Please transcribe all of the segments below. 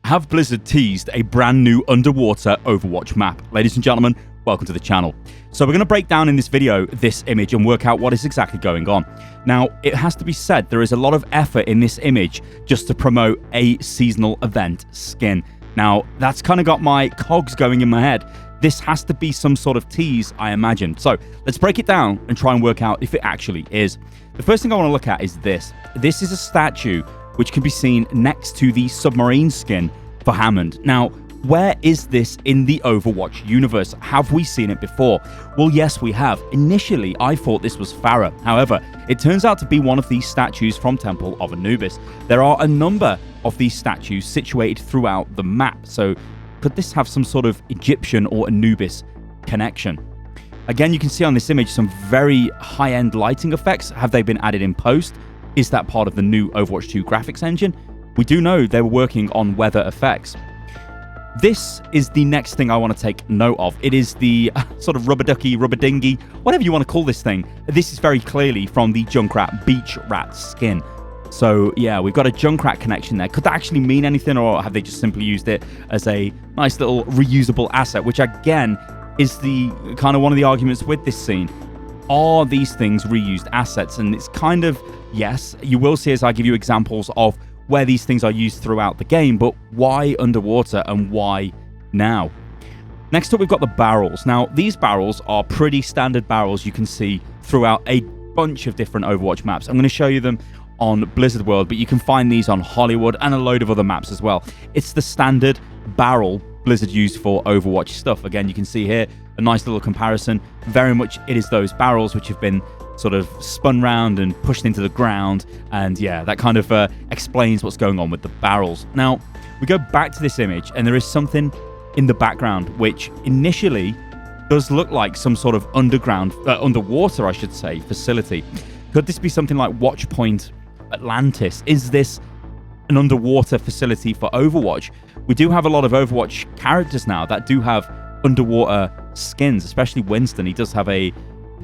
have Blizzard teased a brand new underwater Overwatch map? Ladies and gentlemen, welcome to the channel. So we're going to break down in this video this image and work out what is exactly going on. Now, it has to be said, there is a lot of effort in this image just to promote a seasonal event skin. Now, that's kind of got my cogs going in my head. This has to be some sort of tease, I imagine. So let's break it down and try and work out if it actually is. The first thing I want to look at is this. This is a statue which can be seen next to the submarine skin for Hammond. Now, where is this in the Overwatch universe? Have we seen it before? Well, yes, we have. Initially, I thought this was Pharah. However, it turns out to be one of these statues from Temple of Anubis. There are a number of these statues situated throughout the map. So could this have some sort of Egyptian or Anubis connection? Again, you can see on this image some very high-end lighting effects. Have they been added in post? Is that part of the new Overwatch 2 graphics engine? We do know they were working on weather effects. This is the next thing I want to take note of. It is the sort of rubber ducky, rubber dinghy, whatever you want to call this thing. This is very clearly from the Junkrat Beach Rat skin. So yeah, we've got a Junkrat connection there. Could that actually mean anything, or have they just simply used it as a nice little reusable asset, which again is the kind of one of the arguments with this scene. Are these things reused assets? And it's kind of, yes, you will see as I give you examples of where these things are used throughout the game, but why underwater and why now? Next up, we've got the barrels. Now, these barrels are pretty standard barrels you can see throughout a bunch of different Overwatch maps. I'm going to show you them on Blizzard World, but you can find these on Hollywood and a load of other maps as well. It's the standard barrel Blizzard used for Overwatch stuff. Again, you can see here a nice little comparison. Very much it is those barrels which have been sort of spun round and pushed into the ground, and yeah, that kind of explains what's going on with the barrels. Now, we go back to this image, and there is something in the background which initially does look like some sort of underwater, I should say, facility. Could this be something like Watchpoint Atlantis? Is this an underwater facility for Overwatch? We do have a lot of Overwatch characters now that do have underwater skins, especially Winston. He does have a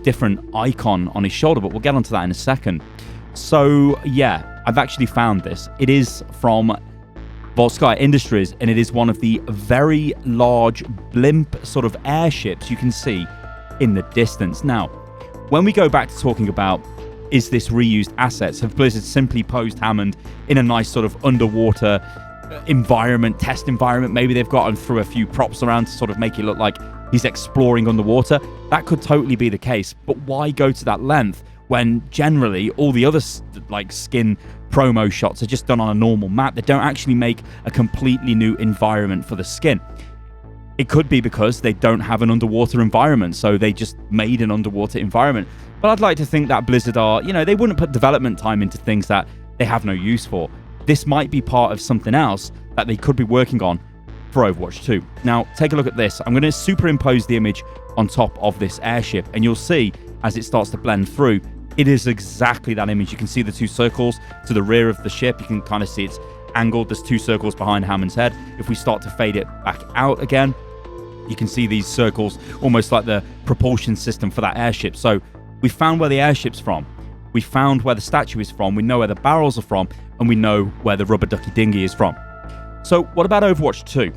different icon on his shoulder, but we'll get onto that in a second. So yeah, I've actually found this. It is from Volsky Industries, and it is one of the very large blimp sort of airships you can see in the distance. Now, when we go back to talking about is this reused assets, have Blizzard simply posed Hammond in a nice sort of underwater environment, test environment? Maybe they've got him through a few props around to sort of make it look like he's exploring underwater. That could totally be the case, but why go to that length when generally all the other like skin promo shots are just done on a normal map? They don't actually make a completely new environment for the skin. It could be because they don't have an underwater environment, so they just made an underwater environment. But I'd like to think that Blizzard are, they wouldn't put development time into things that they have no use for. This might be part of something else that they could be working on for Overwatch 2. Now, take a look at this. I'm going to superimpose the image on top of this airship, and you'll see as it starts to blend through, it is exactly that image. You can see the two circles to the rear of the ship. You can kind of see it's angled. There's two circles behind Hammond's head. If we start to fade it back out again, you can see these circles almost like the propulsion system for that airship. So we found where the airship's from. We found where the statue is from. We know where the barrels are from, and we know where the rubber ducky dinghy is from. So what about Overwatch 2?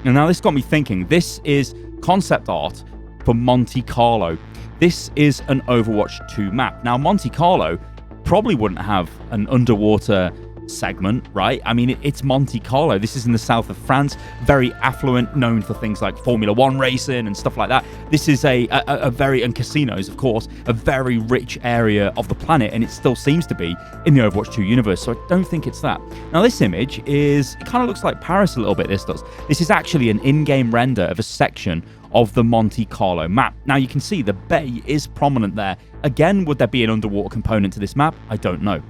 And now this got me thinking. This is concept art for Monte Carlo. This is an Overwatch 2 map. Now, Monte Carlo probably wouldn't have an underwater segment, right? I mean, it's Monte Carlo. This is in the south of France, very affluent, known for things like Formula One racing and stuff like that. This is a very, and casinos, of course, a very rich area of the planet, and it still seems to be in the Overwatch 2 universe, so I don't think it's that. Now, this image it kind of looks like Paris a little bit, this does. This is actually an in-game render of a section of the Monte Carlo map. Now, you can see the bay is prominent there. Again, would there be an underwater component to this map? I don't know.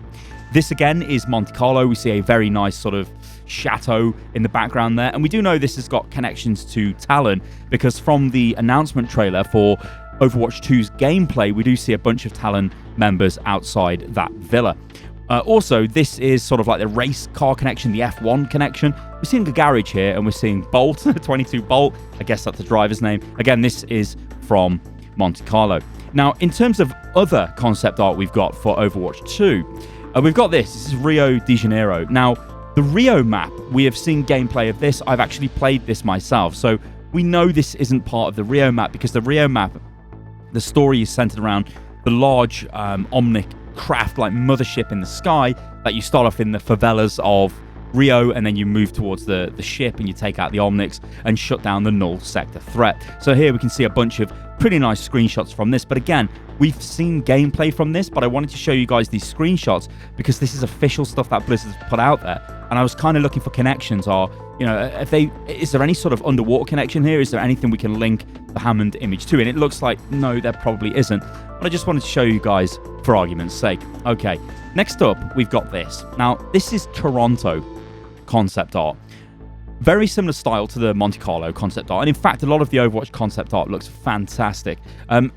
This again is Monte Carlo. We see a very nice sort of chateau in the background there. And we do know this has got connections to Talon, because from the announcement trailer for Overwatch 2's gameplay, we do see a bunch of Talon members outside that villa. Also, this is sort of like the race car connection, the F1 connection. We're seeing a garage here, and we're seeing Bolt, 22 Bolt. I guess that's the driver's name. Again, this is from Monte Carlo. Now, in terms of other concept art we've got for Overwatch 2, we've got this. This is Rio de Janeiro. Now, The Rio map, we have seen gameplay of this. I've actually played this myself. So we know this isn't part of the Rio map, because the Rio map, the story is centered around the large omnic craft, like mothership in the sky, that you start off in the favelas of Rio, and then you move towards the ship and you take out the Omnics and shut down the null sector threat. So here we can see a bunch of pretty nice screenshots from this, but again, we've seen gameplay from this, but I wanted to show you guys these screenshots because this is official stuff that Blizzard's put out there, and I was kind of looking for connections, or is there any sort of underwater connection here? Is there anything we can link the Hammond image to? And it looks like no, there probably isn't, but I just wanted to show you guys for argument's sake. Okay, next up we've got this. Now this is Toronto concept art. Very similar style to the Monte Carlo concept art, and in fact a lot of the Overwatch concept art looks fantastic.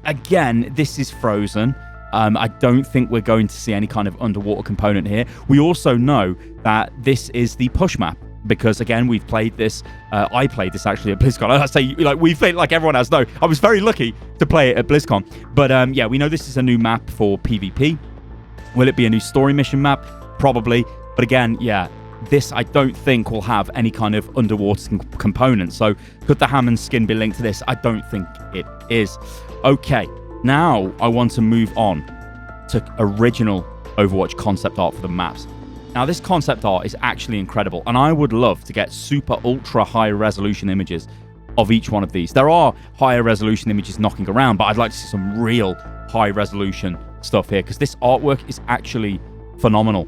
Again, this is frozen. I don't think we're going to see any kind of underwater component here. We also know that this is the push map, because again, we've played this. I played this actually at BlizzCon. I say, like, we played like everyone has. No, I was very lucky to play it at BlizzCon. But yeah, we know this is a new map for PvP. Will it be a new story mission map? Probably. But again, yeah, this I don't think will have any kind of underwater component. So could the Hammond skin be linked to this? I don't think it is. Okay, now I want to move on to original Overwatch concept art for the maps. Now this concept art is actually incredible, and I would love to get super ultra high resolution images of each one of these. There are higher resolution images knocking around, but I'd like to see some real high resolution stuff here, because this artwork is actually phenomenal.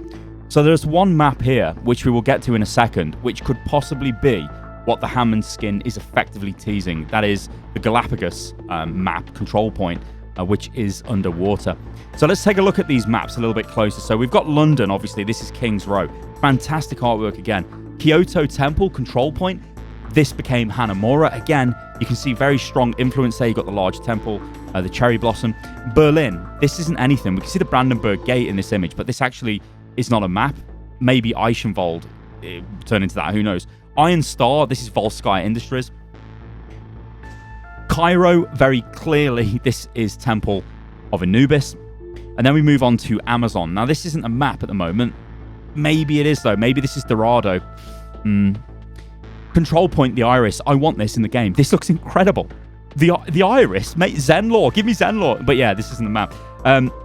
So there's one map here, which we will get to in a second, which could possibly be what the Hammond skin is effectively teasing. That is the Galapagos map, control point, which is underwater. So let's take a look at these maps a little bit closer. So we've got London, obviously. This is King's Row. Fantastic artwork again. KYOTO Temple, control point. This became Hanamura. Again, you can see very strong influence there. You've got the large temple, the cherry blossom. Berlin, this isn't anything. We can see the Brandenburg Gate in this image, but this actually is not a map. Maybe Eichenwald turn into that, who knows. Iron Star, this is Volskaya Industries. Cairo, very clearly, this is Temple of Anubis. And then we move on to Amazon. Now, this isn't a map at the moment. Maybe it is, though. Maybe this is Dorado. Control point, the Iris. I want this in the game. This looks incredible. The Iris, mate. Zenlore. Give me Zenlore. But yeah, this isn't the map.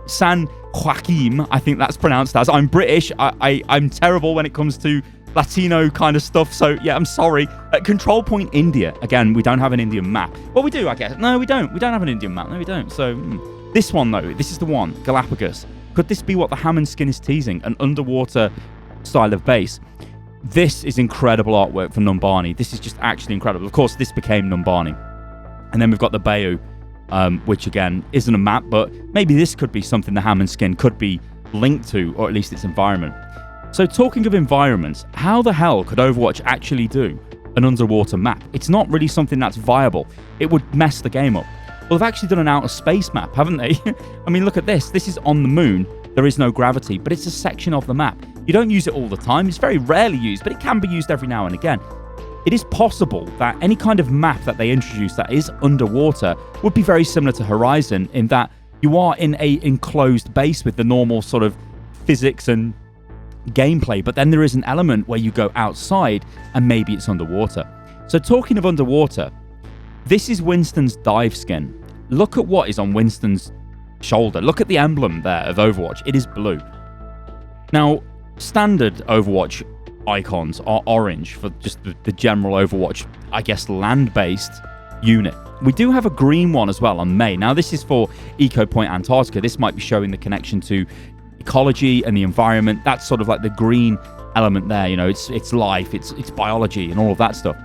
San Joaquim, I think that's pronounced as. I'm British. I'm terrible when it comes to Latino kind of stuff. So yeah, I'm sorry. Control point, India. Again, we don't have an Indian map. Well, we do, I guess. No, we don't. We don't have an Indian map. No, we don't. So this one, though, this is the one. Galapagos. Could this be what the Hammond skin is teasing? An underwater style of base. This is incredible artwork for Numbani. This is just actually incredible. Of course, this became Numbani. And then we've got the Bayou, which again isn't a map, but maybe this could be something the Hammond skin could be linked to, or at least its environment. So talking of environments, how the hell could Overwatch actually do an underwater map? It's not really something that's viable. It would mess the game up. Well, they've actually done an outer space map, haven't they? I mean, look at this. This is on the moon. There is no gravity, but it's a section of the map. You don't use it all the time. It's very rarely used, but it can be used every now and again. It is possible that any kind of map that they introduce that is underwater would be very similar to Horizon, in that you are in a enclosed base with the normal sort of physics and gameplay, but then there is an element where you go outside and maybe it's underwater. So talking of underwater, this is Winston's dive skin. Look at what is on Winston's shoulder. Look at the emblem there of Overwatch. It is blue. Now, standard Overwatch icons are orange for just the general Overwatch, I guess, land-based unit. We do have a green one as well on May. Now, this is for Eco Point Antarctica. This might be showing the connection to ecology and the environment. That's sort of like the green element there. You know, it's life, it's biology and all of that stuff.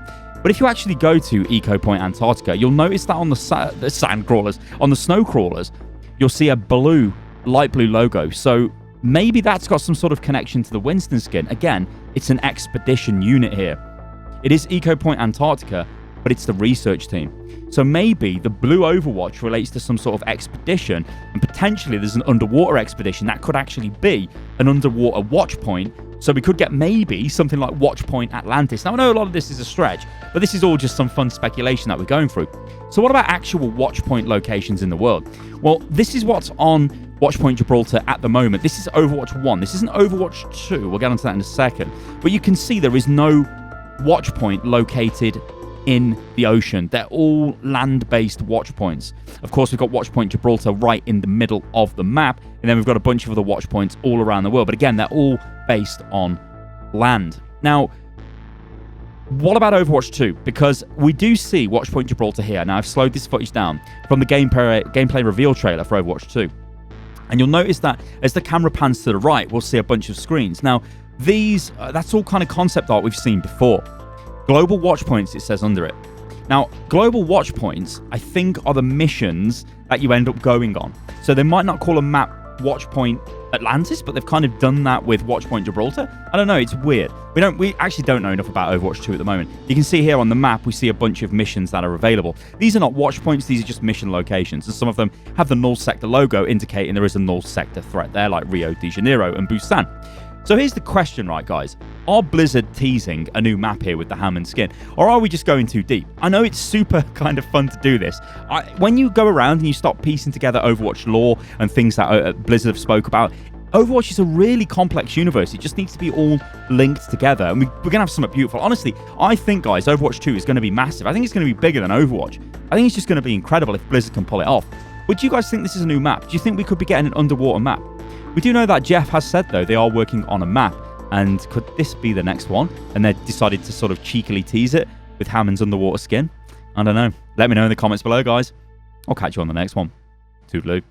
But if you actually go to Eco Point Antarctica, you'll notice that on the sand crawlers, on the snow crawlers, you'll see a blue, light blue logo. So maybe that's got some sort of connection to the Winston skin. Again, it's an expedition unit here. It is Eco Point Antarctica, but it's the research team. So maybe the blue Overwatch relates to some sort of expedition, and potentially there's an underwater expedition that could actually be an underwater watch point So we could get maybe something like Watchpoint Atlantis. Now, I know a lot of this is a stretch, but this is all just some fun speculation that we're going through. So what about actual Watchpoint locations in the world? Well, this is what's on Watchpoint Gibraltar at the moment. This is Overwatch 1. This isn't Overwatch 2. We'll get onto that in a second. But you can see there is no Watchpoint located in the ocean. They're all land-based watchpoints. Of course, we've got Watchpoint Gibraltar right in the middle of the map, and then we've got a bunch of other watchpoints all around the world. But again, they're all based on land. Now, what about Overwatch 2? Because we do see Watchpoint Gibraltar here. Now, I've slowed this footage down from the gameplay reveal trailer for Overwatch 2. And you'll notice that as the camera pans to the right, we'll see a bunch of screens. Now, these, that's all kind of concept art we've seen before. Global Watchpoints, it says under it. Now, Global Watchpoints, I think, are the missions that you end up going on. So they might not call a map Watchpoint Atlantis, but they've kind of done that with Watchpoint Gibraltar. I don't know, it's weird. We actually don't know enough about Overwatch 2 at the moment. You can see here on the map, we see a bunch of missions that are available. These are not Watchpoints, these are just mission locations. And some of them have the null sector logo indicating there is a null sector threat there, like Rio de Janeiro and Busan. So here's the question, right, guys? Are Blizzard teasing a new map here with the Hammond skin? Or are we just going too deep? I know it's super kind of fun to do this. When you go around and you start piecing together Overwatch lore and things that Blizzard have spoke about, Overwatch is a really complex universe. It just needs to be all linked together. And we're going to have something beautiful. Honestly, I think, guys, Overwatch 2 is going to be massive. I think it's going to be bigger than Overwatch. I think it's just going to be incredible if Blizzard can pull it off. Would you guys think this is a new map? Do you think we could be getting an underwater map? We do know that Jeff has said, though, they are working on a map. And could this be the next one? And they decided to sort of cheekily tease it with Hammond's underwater skin? I don't know. Let me know in the comments below, guys. I'll catch you on the next one. Toodaloo.